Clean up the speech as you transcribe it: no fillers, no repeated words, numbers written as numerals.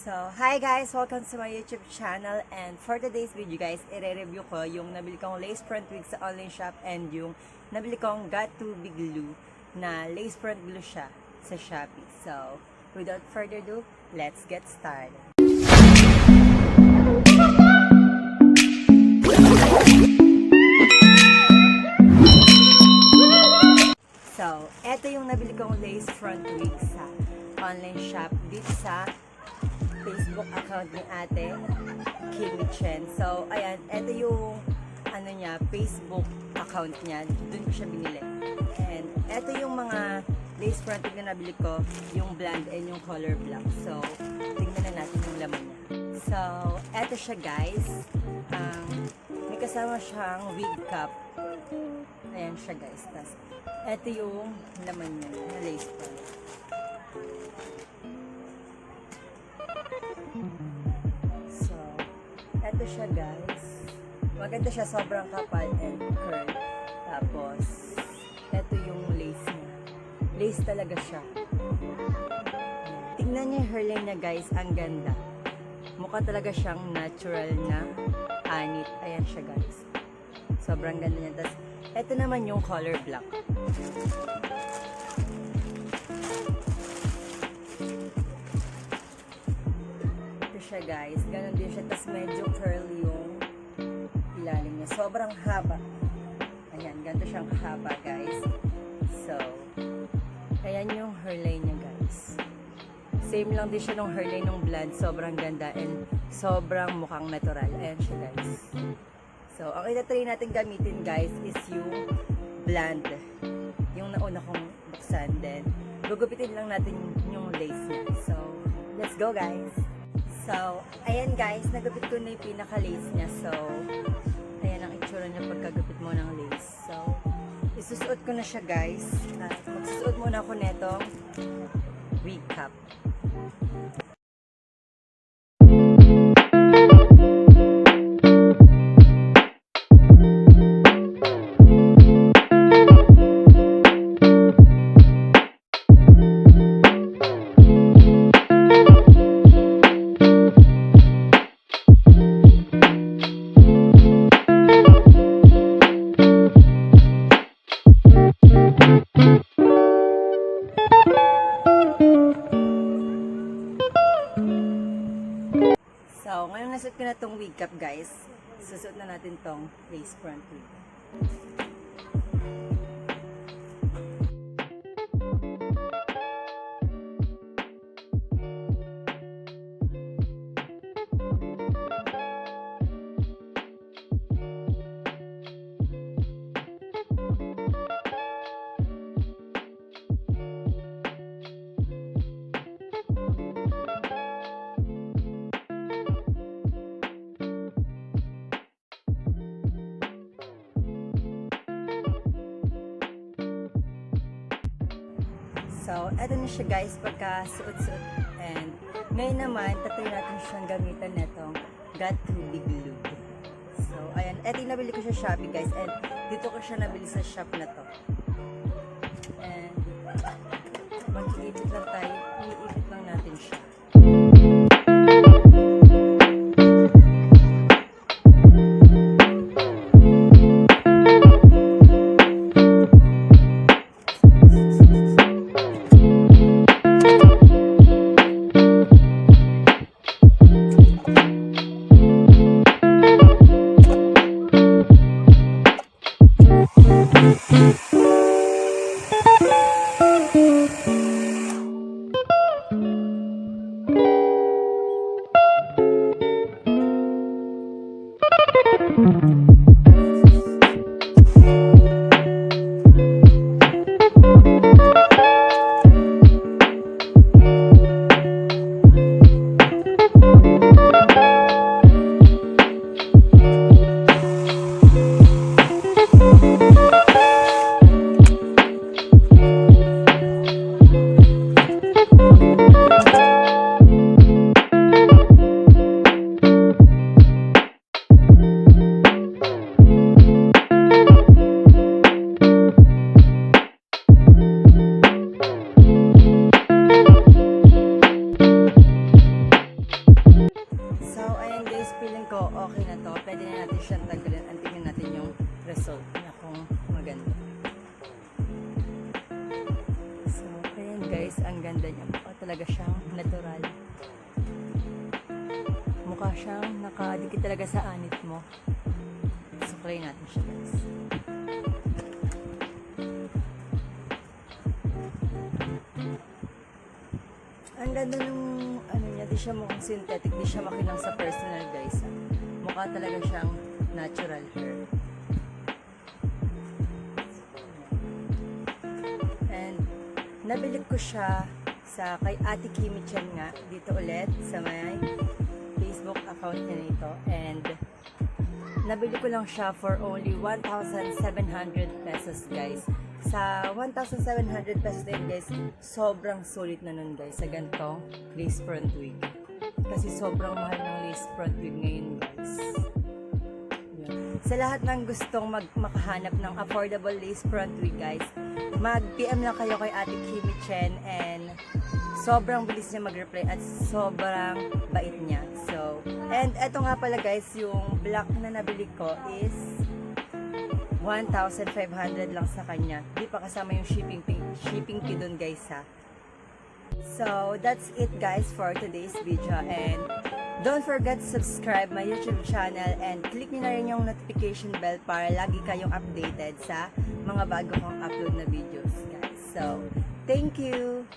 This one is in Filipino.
So, hi guys! Welcome to my YouTube channel, and for today's video guys, i-review ko yung nabili kong lace front wig sa online shop and yung nabili kong Got To Be Glue na lace front glue siya sa Shopee. So, without further ado, let's get started. So, eto yung nabili kong lace front wig sa online shop dito sa Facebook account ni ate, Kimi Chen. So, ayan, ito yung Facebook account niya. Doon ko siya binili. And ito yung mga lace front wig na nabili ko, yung blonde and yung color black. So, tingnan na natin yung laman niya. So, ito siya guys. May kasama siyang wig cap. Ayan siya guys. Tas, ito yung laman niya na lace front. So, eto siya guys. Maganda siya, sobrang kapal and curl. Tapos, eto yung lace niya. Lace talaga siya. Tingnan niyo yung hairline niya guys, ang ganda. Mukha talaga siyang natural na anit. Ayan siya guys. Sobrang ganda niya. Tapos, eto naman yung color black. Siya guys, ganun din siya, tas medyo curly yung ilalim niya, sobrang haba. Ayan, ganito siyang kahaba guys. So, ayan yung hairline niya guys, same lang din siya nung hairline ng blonde, sobrang ganda and sobrang mukhang natural. Ayan siya guys. So, ang itatry natin gamitin guys is yung blonde, yung nauna kong buksan, then gugupitin lang natin yung lace niya. So, let's go guys. So, ayan guys, nagupit ko na yung pinaka-lace niya. So, ayan ang itsura niya pagkagupit mo ng lace. So, isusuot ko na siya guys. Magsusuot muna ako netong wig cap. So, ngayon nasuot ko na tong wig cap guys. Susuot na natin tong lace front wig. So, eto na siya guys, pagka suot-suot. And ngayon naman, tatry natin siyang gamitan netong Got To Be Glue. So, ayan, eto yung nabili ko sa Shopee guys. And dito ko siya nabili sa shop na to. And mag-iipit lang tayo. Iipit lang natin siya. mukha siyang nakadikit talaga sa anit mo. Suklay natin siya guys. Ang ganda nung ano niya, di siya mukhang synthetic, di siya makinang sa personal guys. Mukha talaga siyang natural hair. And nabili ko siya sa kay Ate Kimi Chan nga dito ulit sa may Facebook account niya nito, and nabili ko lang siya for only 1,700 pesos guys. Sa 1,700 pesos din guys, sobrang sulit na nun guys sa ganitong lace front wig. Kasi sobrang mahal ng lace front wig ngayon guys. Yan. Sa lahat ng gustong makahanap ng affordable lace front wig guys, mag-PM lang kayo kay Ate Kimi Chen, and sobrang bilis niya mag-reply at sobrang bait niya. So, and eto nga pala guys, yung black na nabili ko is 1,500 lang sa kanya. Di pa kasama yung shipping fee dun guys ha. So, that's it guys for today's video, and don't forget to subscribe my YouTube channel and click nyo na rin yung notification bell para lagi kayong updated sa mga bago kong upload na videos guys. So, thank you!